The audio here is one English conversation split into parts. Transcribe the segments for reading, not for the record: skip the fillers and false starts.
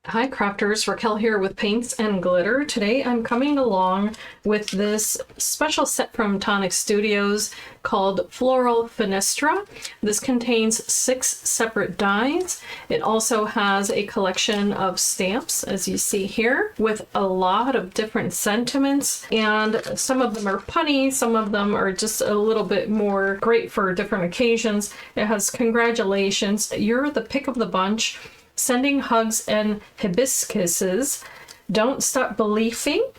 Hi crafters, Raquel here with Paints and Glitter. Today I'm coming along with this special set from Tonic Studios called Floral Finestra. This contains 6 separate dies. It also has a collection of stamps, as you see here, with a lot of different sentiments, and some of them are punny, some of them are just a little bit more great for different occasions. It has congratulations, you're the pick of the bunch, sending hugs and hibiscuses, don't stop believing,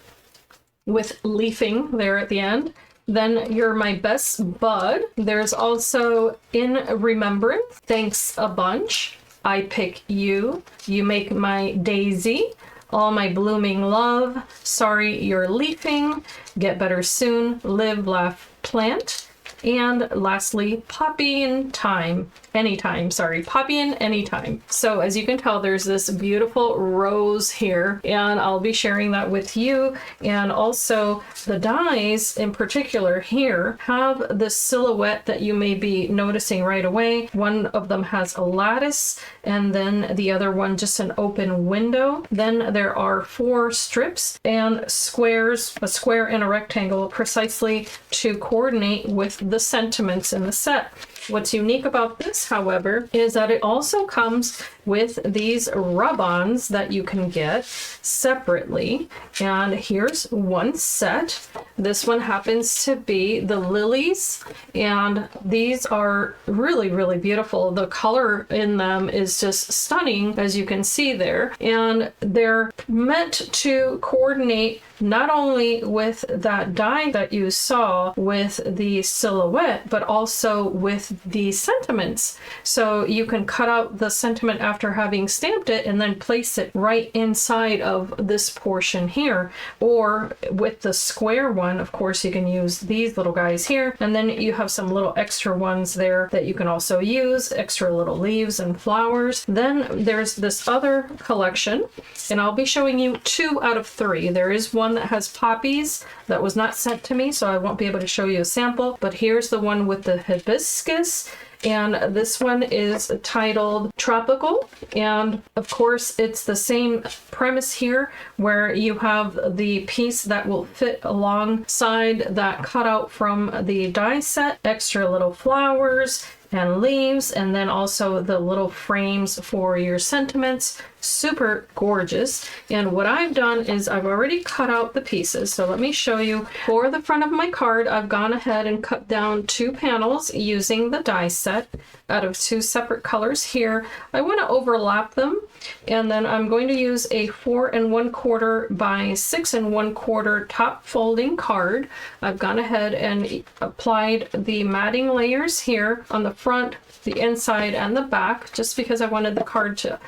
with leafing there at the end. Then you're my best bud. There's also in remembrance, thanks a bunch, I pick you, you make my daisy, all my blooming love, sorry you're leafing, get better soon, live, laugh, plant. And lastly, poppy in time, anytime, sorry, poppy in anytime. So as you can tell, there's this beautiful rose here, and I'll be sharing that with you. And also the dies in particular here have this silhouette that you may be noticing right away. One of them has a lattice, and then the other one just an open window. Then there are 4 strips and squares, a square and a rectangle, precisely to coordinate with the sentiments in the set. What's unique about this, however, is that it also comes with these rub-ons that you can get separately. And here's one set. This one happens to be the Lilies, and these are really, really beautiful. The color in them is just stunning, as you can see there. And they're meant to coordinate not only with that die that you saw with the silhouette, but also with the sentiments. So you can cut out the sentiment after having stamped it and then place it right inside of this portion here. Or with the square one, of course, you can use these little guys here. And then you have some little extra ones there that you can also use, extra little leaves and flowers. Then there's this other collection, and I'll be showing you 2 out of 3. There is one that has poppies that was not sent to me, so I won't be able to show you a sample, but here's the one with the hibiscus, and this one is titled Tropical. And of course it's the same premise here, where you have the piece that will fit alongside that cutout from the die set, extra little flowers and leaves, and then also the little frames for your sentiments. Super gorgeous. And what I've done is I've already cut out the pieces. So let me show you. For the front of my card, I've gone ahead and cut down 2 panels using the die set out of 2 separate colors here. I want to overlap them, and then I'm going to use a 4 1/4 by 6 1/4 top folding card. I've gone ahead and applied the matting layers here on the front, the inside, and the back, just because I wanted the card to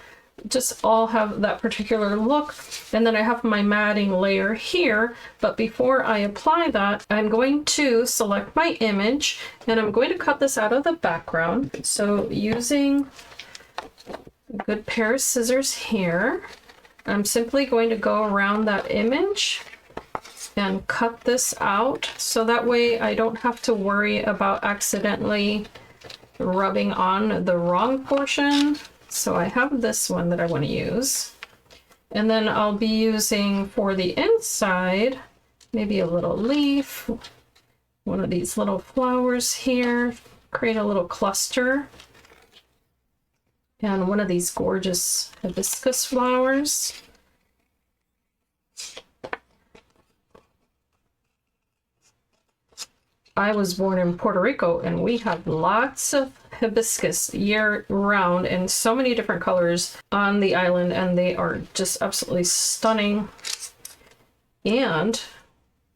just all have that particular look. And then I have my matting layer here, but before I apply that, I'm going to select my image, and I'm going to cut this out of the background. So using a good pair of scissors here, I'm simply going to go around that image and cut this out, so that way I don't have to worry about accidentally rubbing on the wrong portion. So I have this one that I want to use, and then I'll be using for the inside maybe a little leaf, one of these little flowers here, create a little cluster, and one of these gorgeous hibiscus flowers. I was born in Puerto Rico, and we have lots of hibiscus year round in so many different colors on the island, and they are just absolutely stunning. And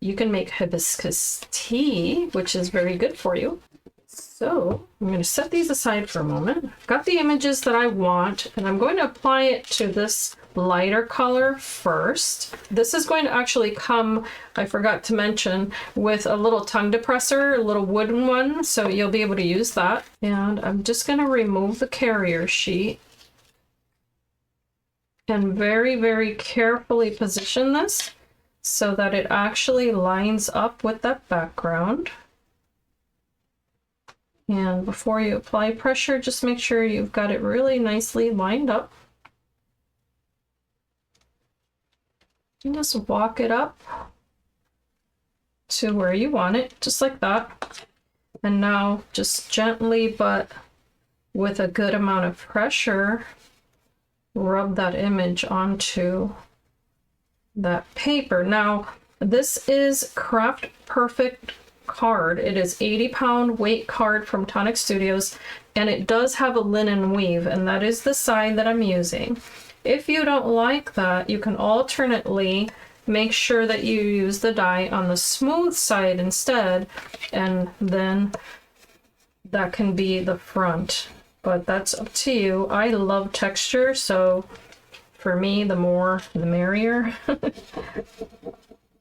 you can make hibiscus tea, which is very good for you. So I'm going to set these aside for a moment. I've got the images that I want, and I'm going to apply it to this lighter color first. This is going to actually come, I forgot to mention, with a little tongue depressor, a little wooden one, so you'll be able to use that. And I'm just going to remove the carrier sheet and very, very carefully position this so that it actually lines up with that background. And before you apply pressure, just make sure you've got it really nicely lined up. And just walk it up to where you want it, just like that. And now just gently, but with a good amount of pressure, rub that image onto that paper. Now, this is Craft Perfect card. It is 80-pound weight card from Tonic Studios, and it does have a linen weave, and that is the side that I'm using. If you don't like that, you can alternately make sure that you use the die on the smooth side instead, and then that can be the front. But that's up to you. I love texture, so for me, the more the merrier.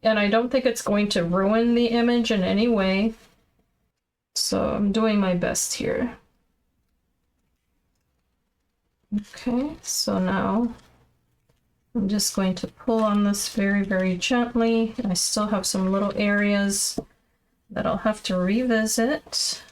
And I don't think it's going to ruin the image in any way. So I'm doing my best here. Okay, so now I'm just going to pull on this very, very gently. I still have some little areas that I'll have to revisit.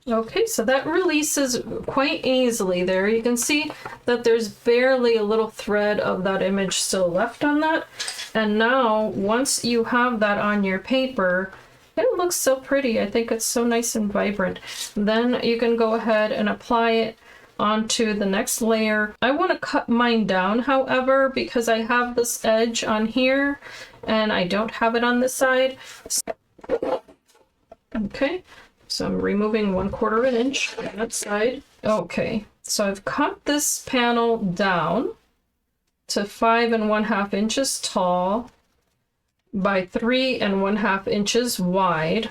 Okay, so that releases quite easily there. You can see that there's barely a little thread of that image still left on that. And now, once you have that on your paper, it looks so pretty. I think it's so nice and vibrant. Then you can go ahead and apply it onto the next layer. I want to cut mine down, however, because I have this edge on here and I don't have it on this side. Okay. So I'm removing 1/4 inch on that side. Okay, so I've cut this panel down to 5 1/2 inches tall by 3 1/2 inches wide,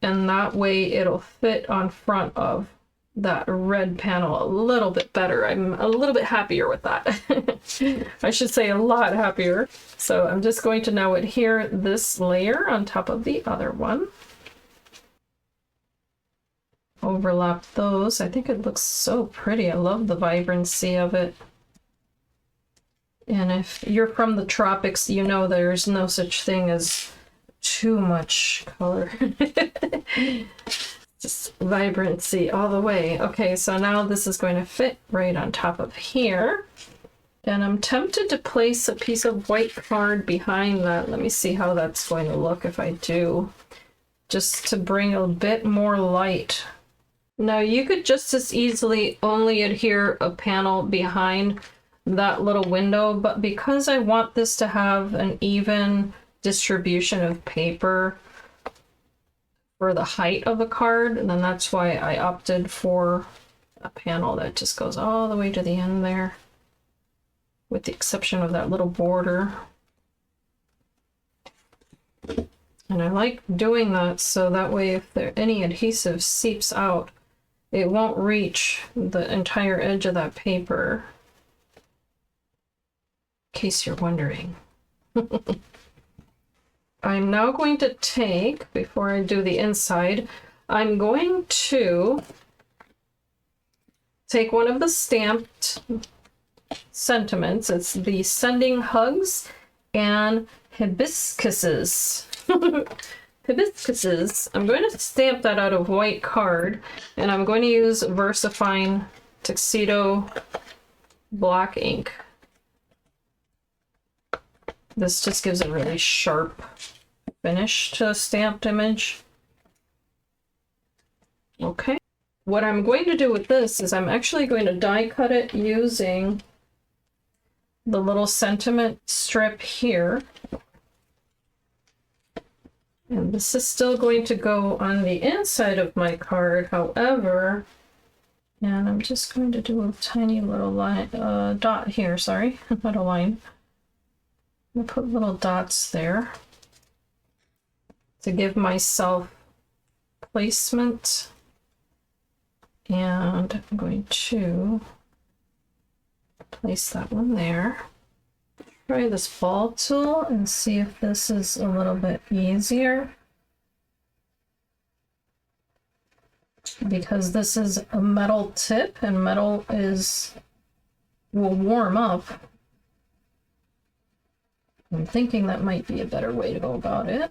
and that way it'll fit on front of that red panel a little bit better. I'm a little bit happier with that. I should say a lot happier. So I'm just going to now adhere this layer on top of the other one. Overlap those. I think it looks so pretty. I love the vibrancy of it. And if you're from the tropics, you know there's no such thing as too much color. Just vibrancy all the way. Okay, so now this is going to fit right on top of here. And I'm tempted to place a piece of white card behind that. Let me see how that's going to look if I do. Just to bring a bit more light. Now you could just as easily only adhere a panel behind that little window, but because I want this to have an even distribution of paper for the height of the card, then that's why I opted for a panel that just goes all the way to the end there, with the exception of that little border. And I like doing that so that way if there any adhesive seeps out, it won't reach the entire edge of that paper, in case you're wondering. I'm now going to take, before I do the inside, I'm going to take one of the stamped sentiments. It's the Sending Hugs and Hibiscuses. Hibiscuses. I'm going to stamp that out of white card, and I'm going to use VersaFine Tuxedo black ink. This just gives a really sharp finish to a stamped image. Okay. What I'm going to do with this is I'm actually going to die cut it using the little sentiment strip here. And this is still going to go on the inside of my card, however, and I'm just going to do a tiny little line, dot here, sorry, not a line. I'm going to put little dots there to give myself placement. And I'm going to place that one there. Try this ball tool and see if this is a little bit easier. Because this is a metal tip and metal will warm up I'm thinking that might be a better way to go about it.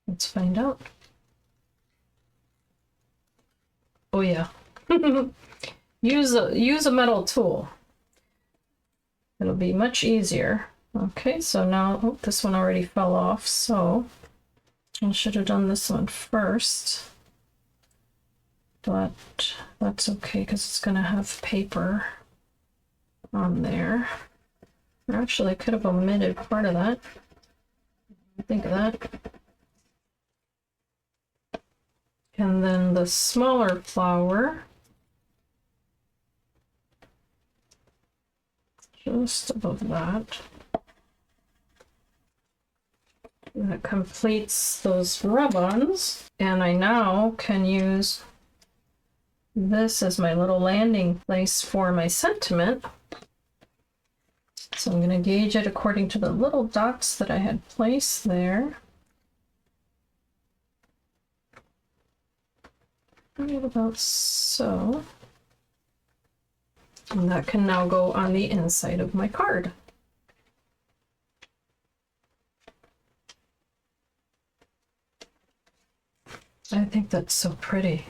Let's find out. Oh yeah. Use a metal tool. It'll be much easier. Okay, so now, oh, this one already fell off, so I should have done this one first. But that's okay because it's gonna have paper on there. Actually, I could have omitted part of that. Think of that. And then the smaller flower, just above that. And that completes those rub-ons. And I now can use this as my little landing place for my sentiment. So I'm going to gauge it according to the little dots that I had placed there. Right about so. And that can now go on the inside of my card. I think that's so pretty.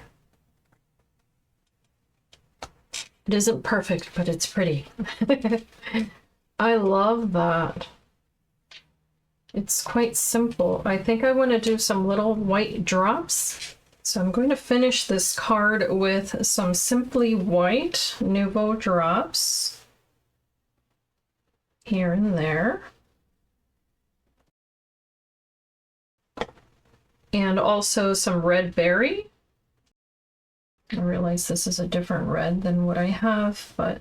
It isn't perfect, but it's pretty. I love that. It's quite simple. I think I want to do some little white drops. So I'm going to finish this card with some Simply White Nuvo drops here and there. And also some red berry. I realize this is a different red than what I have, but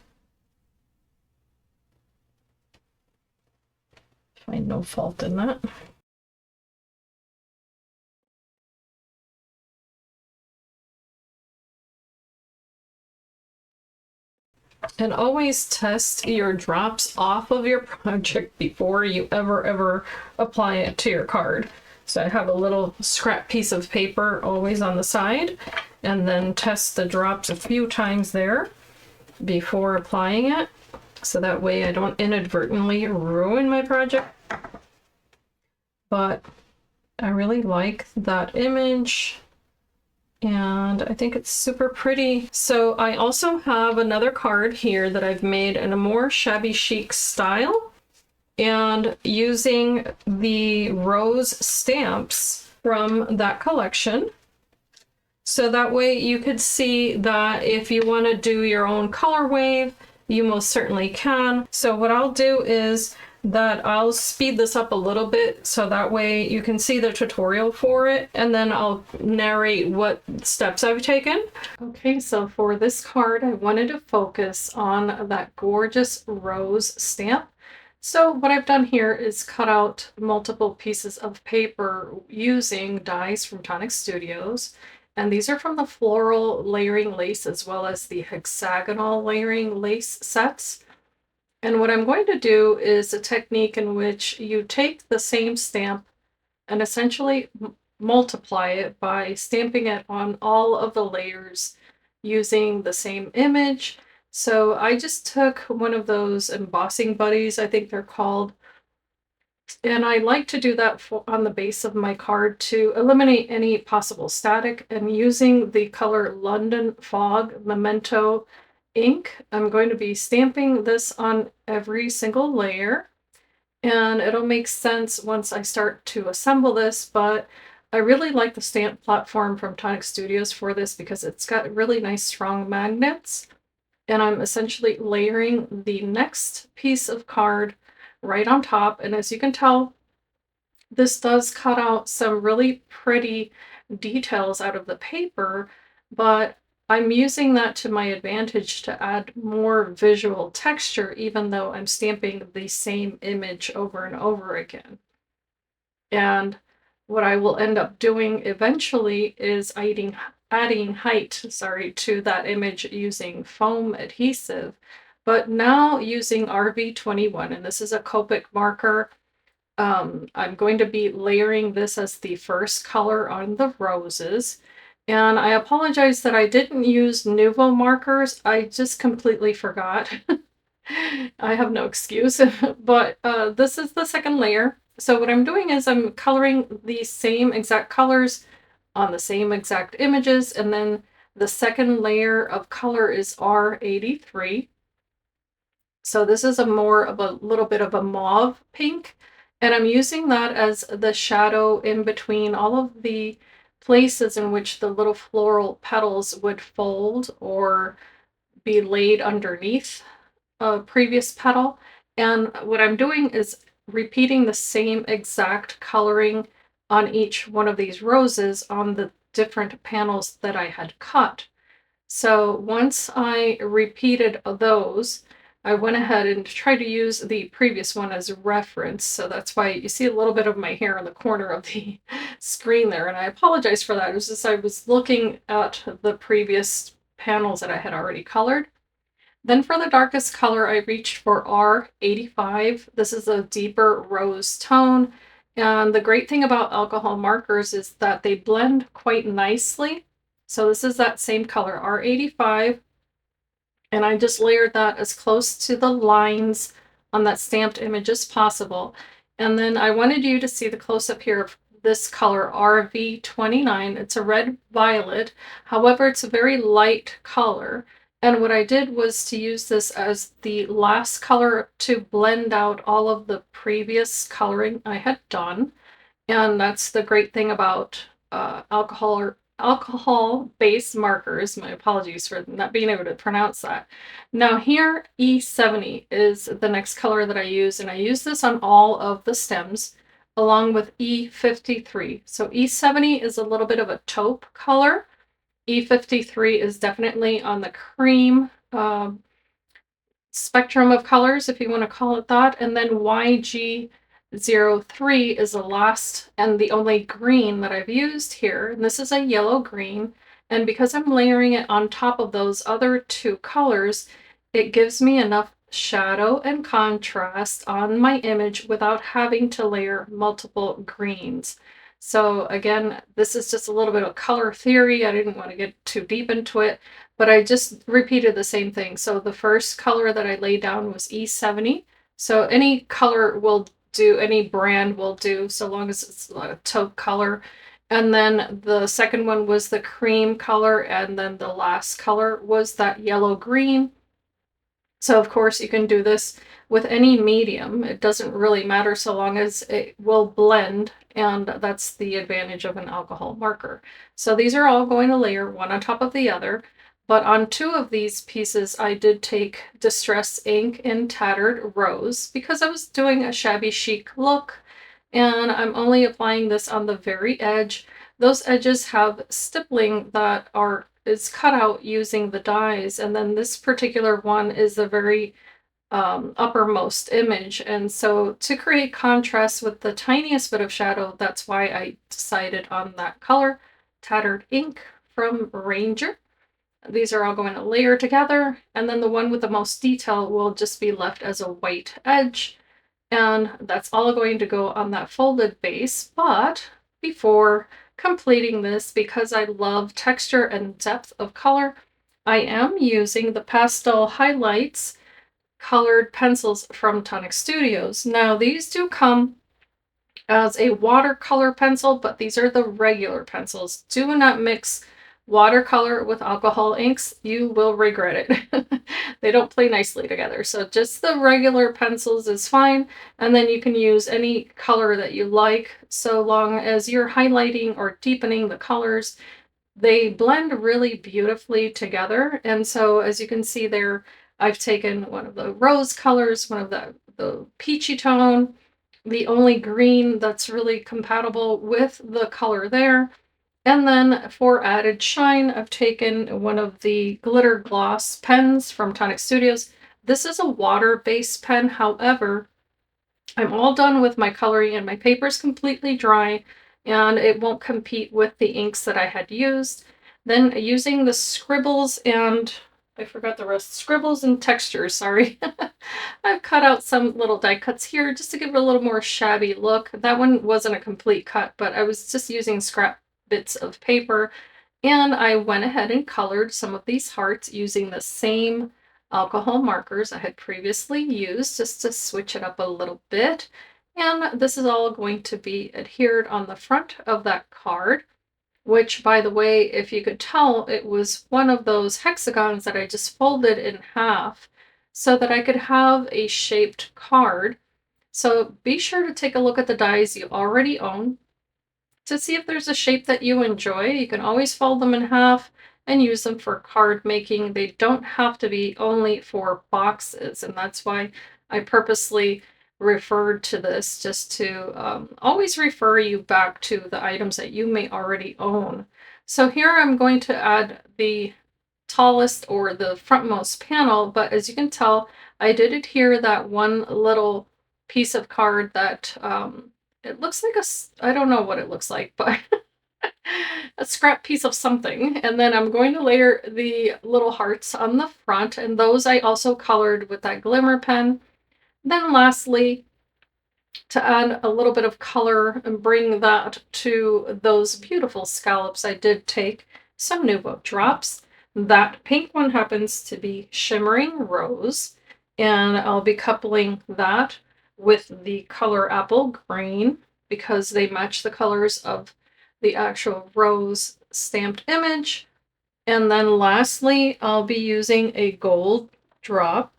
I find no fault in that. And always test your drops off of your project before you ever apply it to your card. So I have a little scrap piece of paper always on the side, and then test the drops a few times there before applying it. So that way I don't inadvertently ruin my project. But I really like that image. And I think it's super pretty. So I also have another card here that I've made in a more shabby chic style, and using the rose stamps from that collection. So that way you could see that if you want to do your own color wave, you most certainly can. So what I'll do is that I'll speed this up a little bit so that way you can see the tutorial for it, and then I'll narrate what steps I've taken. Okay, so for this card I wanted to focus on that gorgeous rose stamp. So what I've done here is cut out multiple pieces of paper using dies from Tonic Studios, and these are from the floral layering lace as well as the hexagonal layering lace sets. And what I'm going to do is a technique in which you take the same stamp and essentially multiply it by stamping it on all of the layers using the same image. So I just took one of those embossing buddies, I think they're called, and I like to do that on the base of my card to eliminate any possible static. And using the color London Fog Memento ink, I'm going to be stamping this on every single layer, and it'll make sense once I start to assemble this. But I really like the stamp platform from Tonic Studios for this because it's got really nice strong magnets, and I'm essentially layering the next piece of card right on top. And as you can tell, this does cut out some really pretty details out of the paper, but I'm using that to my advantage to add more visual texture, even though I'm stamping the same image over and over again. And what I will end up doing eventually is adding height, to that image using foam adhesive, but now using RV21, and this is a Copic marker. I'm going to be layering this as the first color on the roses. And I apologize that I didn't use Nuvo markers. I just completely forgot. I have no excuse. But this is the second layer. So what I'm doing is I'm coloring the same exact colors on the same exact images, and then the second layer of color is R83. So this is a more of a little bit of a mauve pink, and I'm using that as the shadow in between all of the places in which the little floral petals would fold or be laid underneath a previous petal. And what I'm doing is repeating the same exact coloring on each one of these roses on the different panels that I had cut. So once I repeated those, I went ahead and tried to use the previous one as a reference. So that's why you see a little bit of my hair in the corner of the screen there. And I apologize for that. It was just I was looking at the previous panels that I had already colored. Then for the darkest color, I reached for R85. This is a deeper rose tone. And the great thing about alcohol markers is that they blend quite nicely. So this is that same color, R85. And I just layered that as close to the lines on that stamped image as possible. And then I wanted you to see the close-up here of this color, RV29. It's a red violet. However, it's a very light color. And what I did was to use this as the last color to blend out all of the previous coloring I had done. And that's the great thing about alcohol-based markers. My apologies for not being able to pronounce that. Now here, E70 is the next color that I use, and I use this on all of the stems along with E53. So E70 is a little bit of a taupe color. E53 is definitely on the cream spectrum of colors, if you want to call it that. And then YG03 is the last and the only green that I've used here. And this is a yellow green. And because I'm layering it on top of those other two colors, it gives me enough shadow and contrast on my image without having to layer multiple greens. So again, this is just a little bit of color theory. I didn't want to get too deep into it, but I just repeated the same thing. So the first color that I laid down was E70. So any color will do, any brand will do, so long as it's a taupe color. And then the second one was the cream color, and then the last color was that yellow green. So of course you can do this with any medium. It doesn't really matter so long as it will blend, and that's the advantage of an alcohol marker. So these are all going to layer one on top of the other, but on two of these pieces I did take Distress ink in Tattered Rose because I was doing a shabby chic look, and I'm only applying this on the very edge. Those edges have stippling that is cut out using the dies, and then this particular one is the very uppermost image, and so to create contrast with the tiniest bit of shadow, that's why I decided on that color, Tattered Ink from Ranger. These are all going to layer together, and then the one with the most detail will just be left as a white edge, and that's all going to go on that folded base. But before completing this, because I love texture and depth of color, I am using the Pastel Highlights colored pencils from Tonic Studios. Now these do come as a watercolor pencil, but these are the regular pencils. Do not mix watercolor with alcohol inks. You will regret it. They don't play nicely together. So just the regular pencils is fine. And then you can use any color that you like, so long as you're highlighting or deepening the colors. They blend really beautifully together. And so as you can see there, I've taken one of the rose colors, one of the peachy tone, the only green that's really compatible with the color there. And then for added shine, I've taken one of the glitter gloss pens from Tonic Studios. This is a water-based pen. However, I'm all done with my coloring and my paper's completely dry, and it won't compete with the inks that I had used. Then using the scribbles and I forgot the rest. Scribbles and textures, sorry. I've cut out some little die cuts here just to give it a little more shabby look. That one wasn't a complete cut, but I was just using scrap bits of paper, and I went ahead and colored some of these hearts using the same alcohol markers I had previously used just to switch it up a little bit. And this is all going to be adhered on the front of that card, which, by the way, if you could tell, it was one of those hexagons that I just folded in half so that I could have a shaped card. So be sure to take a look at the dies you already own to see if there's a shape that you enjoy. You can always fold them in half and use them for card making. They don't have to be only for boxes, and that's why I purposely referred to this, just to always refer you back to the items that you may already own. So here I'm going to add the tallest or the frontmost panel, but as you can tell, I did adhere that one little piece of card that it looks like I don't know what it looks like, but a scrap piece of something. And then I'm going to layer the little hearts on the front, and those I also colored with that glimmer pen. Then lastly, to add a little bit of color and bring that to those beautiful scallops, I did take some Nuvo drops. That pink one happens to be Shimmering Rose, and I'll be coupling that with the color Apple Green because they match the colors of the actual rose stamped image. And then lastly, I'll be using a gold drop,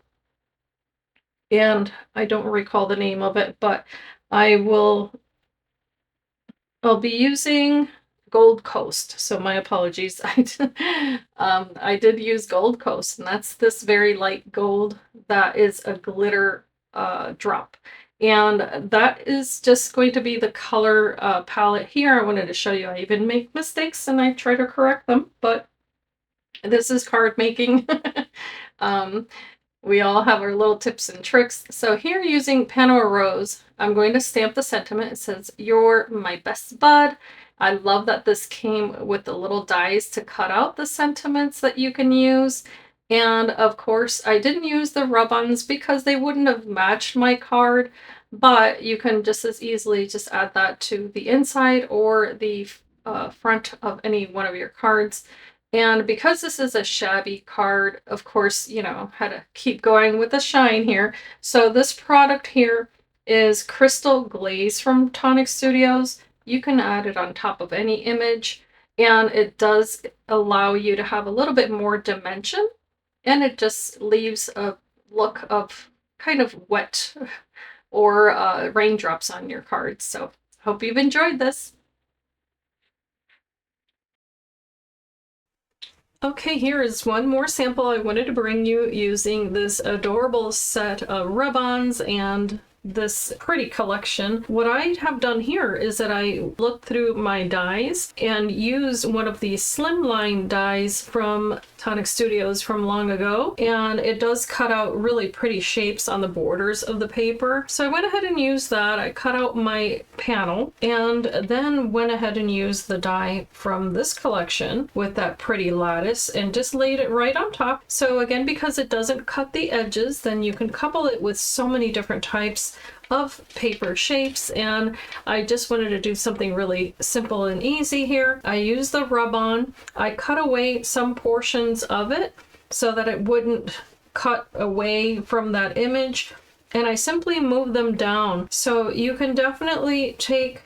and I don't recall the name of it, but I'll be using Gold Coast. So my apologies. I did use Gold Coast, and that's this very light gold that is a glitter drop. And that is just going to be the color palette here. I wanted to show you I even make mistakes and I try to correct them, but this is card making. We all have our little tips and tricks. So here, using Panera Rose, I'm going to stamp the sentiment. It says, "You're my best bud." I love that this came with the little dies to cut out the sentiments that you can use. And of course, I didn't use the rub-ons because they wouldn't have matched my card, but you can just as easily just add that to the inside or the front of any one of your cards. And because this is a shabby card, of course, you know, had to keep going with the shine here. So this product here is Crystal Glaze from Tonic Studios. You can add it on top of any image, and it does allow you to have a little bit more dimension, and it just leaves a look of kind of wet or raindrops on your cards. So hope you've enjoyed this. Okay, here is one more sample I wanted to bring you using this adorable set of rub-ons and this pretty collection. What I have done here is that I looked through my dies and used one of the slimline dies from Tonic Studios from long ago, and it does cut out really pretty shapes on the borders of the paper. So I went ahead and used that. I cut out my panel and then went ahead and used the die from this collection with that pretty lattice and just laid it right on top. So again, because it doesn't cut the edges, then you can couple it with so many different types of paper shapes, and I just wanted to do something really simple and easy here. I used the rub-on. I cut away some portions of it so that it wouldn't cut away from that image, and I simply moved them down. So you can definitely take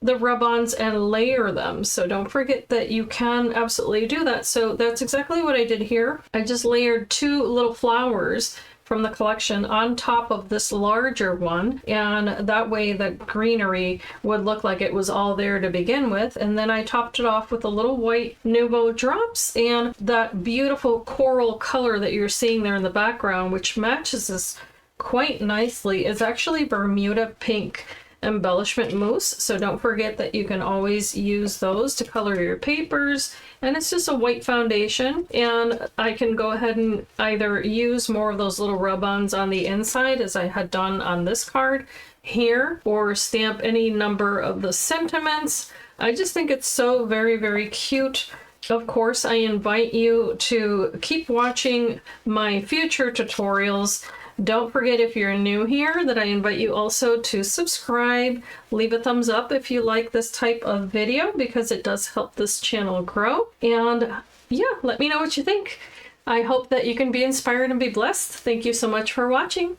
the rub-ons and layer them, so don't forget that you can absolutely do that. So that's exactly what I did here. I just layered two little flowers from the collection on top of this larger one, and that way the greenery would look like it was all there to begin with. And then I topped it off with a little white Nuvo drops, and that beautiful coral color that you're seeing there in the background, which matches this quite nicely, is actually Bermuda pink embellishment mousse. So don't forget that you can always use those to color your papers, and it's just a white foundation. And I can go ahead and either use more of those little rub-ons on the inside as I had done on this card here, or stamp any number of the sentiments. I just think it's so very, very cute. Of course, I invite you to keep watching my future tutorials. Don't forget, if you're new here, that I invite you also to subscribe, leave a thumbs up if you like this type of video, because it does help this channel grow. And yeah, let me know what you think. I hope that you can be inspired and be blessed. Thank you so much for watching.